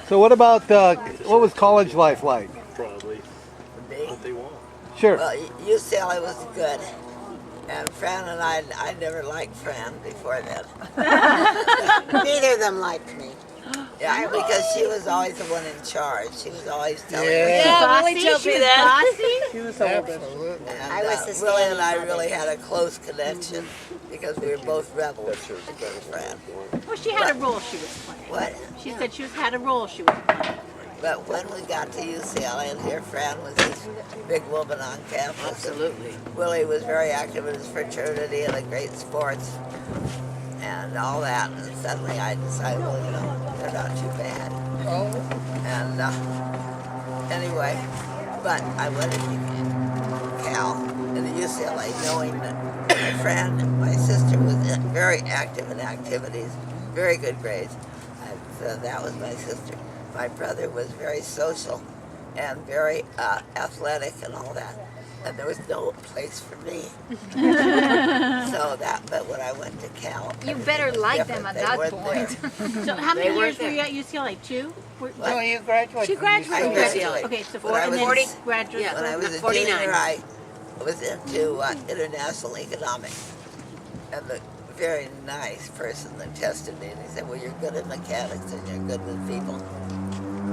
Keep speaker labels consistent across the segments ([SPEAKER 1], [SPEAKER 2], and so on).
[SPEAKER 1] So what about, what was college life like?
[SPEAKER 2] Probably
[SPEAKER 3] Me?
[SPEAKER 2] what they want.
[SPEAKER 1] Sure.
[SPEAKER 3] Well, UCLA was good. And Fran and I never liked Fran before then.
[SPEAKER 4] Neither of them liked me.
[SPEAKER 3] Yeah, because she was always the one in charge. She was always telling me.
[SPEAKER 5] Yeah, Willie told me that.
[SPEAKER 4] She was absolutely.
[SPEAKER 3] And
[SPEAKER 4] I was the
[SPEAKER 3] Willie and I
[SPEAKER 4] standing
[SPEAKER 3] really
[SPEAKER 4] mother.
[SPEAKER 3] had a close connection because we were both rebels.
[SPEAKER 2] That shows the better
[SPEAKER 3] Fran.
[SPEAKER 5] Well, she had a role she was playing.
[SPEAKER 3] What?
[SPEAKER 5] She said she had a role she was playing.
[SPEAKER 3] But when we got to UCLA, and here Fran was this big woman on campus.
[SPEAKER 5] Absolutely.
[SPEAKER 3] Willie was very active in his fraternity and a great sports and all that. And suddenly I decided, well, you know, they're not too bad.
[SPEAKER 4] Oh.
[SPEAKER 3] And anyway, but I went to Cal in the UCLA knowing that my friend, my sister was very active in activities, very good grades. So that was my sister. My brother was very social and very athletic and all that. And there was no place for me. So that, but when I went to Cal,
[SPEAKER 6] You better like them at that point.
[SPEAKER 5] So how many years were you at UCLA? 2?
[SPEAKER 4] No, you graduated.
[SPEAKER 5] She graduated.
[SPEAKER 3] I graduated.
[SPEAKER 5] Okay, so
[SPEAKER 3] When I was-
[SPEAKER 5] 40 graduates.
[SPEAKER 3] when I was a
[SPEAKER 5] 49.
[SPEAKER 3] junior, I was into international economics. And the very nice person that tested me, and he said, well, you're good at mechanics and you're good with people.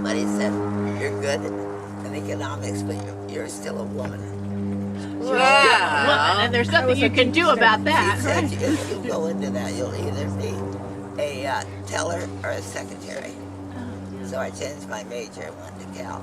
[SPEAKER 3] But he said, you're good in economics, but you're still a woman.
[SPEAKER 5] Well, and there's nothing you can do about
[SPEAKER 3] He
[SPEAKER 5] that.
[SPEAKER 3] said, if you go into that, you'll either be a teller or a secretary. So I changed my major and went to Cal.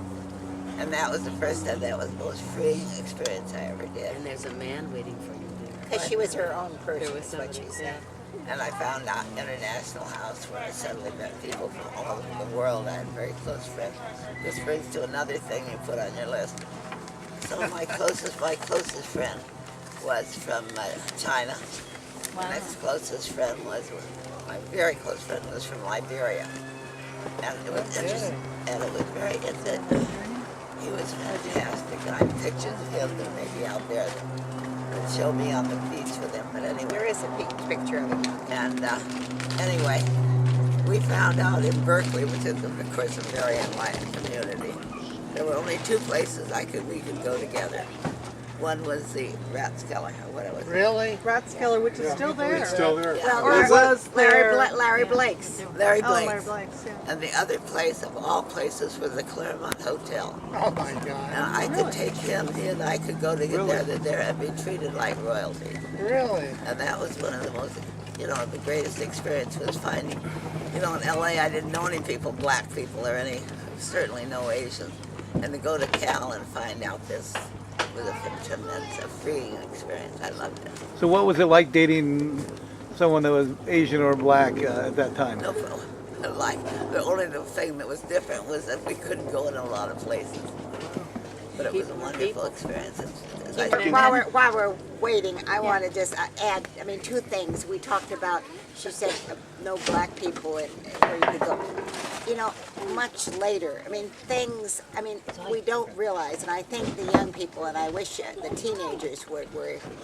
[SPEAKER 3] And that was the first time, that was the most freeing experience I ever did.
[SPEAKER 7] And there's a man waiting for you there.
[SPEAKER 4] Because she was her own
[SPEAKER 7] There
[SPEAKER 4] person,
[SPEAKER 7] was
[SPEAKER 4] is what
[SPEAKER 7] somebody,
[SPEAKER 4] she said.
[SPEAKER 3] And I found out International House where I suddenly met people from all over the world. I had very close friends. This brings to another thing you put on your list. Some of my closest friend was from China. The next closest friend was, my very close friend was from Liberia. And it was interesting, and it was very interesting. He was fantastic. I have pictures of him that may be out there that show me on the beach with him. But anyway.
[SPEAKER 4] There is a picture of it.
[SPEAKER 3] And anyway, we found out in Berkeley, which is of course a very enlightened community, there were only 2 places we could go together. One was the Rathskeller, or what it was.
[SPEAKER 4] Really?
[SPEAKER 8] Rathskeller, which is still there.
[SPEAKER 2] It's still there.
[SPEAKER 3] Yeah.
[SPEAKER 8] Or it was there.
[SPEAKER 4] Larry Blake's.
[SPEAKER 3] Larry
[SPEAKER 8] Oh, Larry
[SPEAKER 3] Blake's.
[SPEAKER 8] Blake's, yeah.
[SPEAKER 3] And the other place of all places was the Claremont Hotel.
[SPEAKER 4] Oh my
[SPEAKER 3] And
[SPEAKER 4] God.
[SPEAKER 3] I could take him, he and I could go together there and be treated like royalty.
[SPEAKER 4] Really?
[SPEAKER 3] And that was one of the most, the greatest experience was finding, in LA I didn't know any people, black people or certainly no Asians. And to go to Cal and find out this was a tremendous, freeing experience. I loved it.
[SPEAKER 1] So what was it like dating someone that was Asian or black at that time?
[SPEAKER 3] No problem. The only thing that was different was that we couldn't go in a lot of places. But it was a wonderful experience.
[SPEAKER 4] While we're waiting, I want to just add, 2 things. We talked about, she said, no black people and where you could go. Much later, we don't realize, and I think the young people, and I wish the teenagers were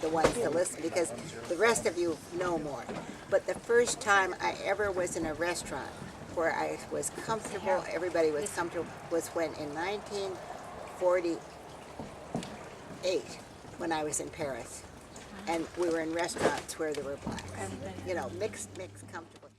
[SPEAKER 4] the ones to listen, because the rest of you know more. But the first time I ever was in a restaurant where I was comfortable, everybody was comfortable, was when in 1948, when I was in Paris, and we were in restaurants where there were blacks. Mixed, comfortable.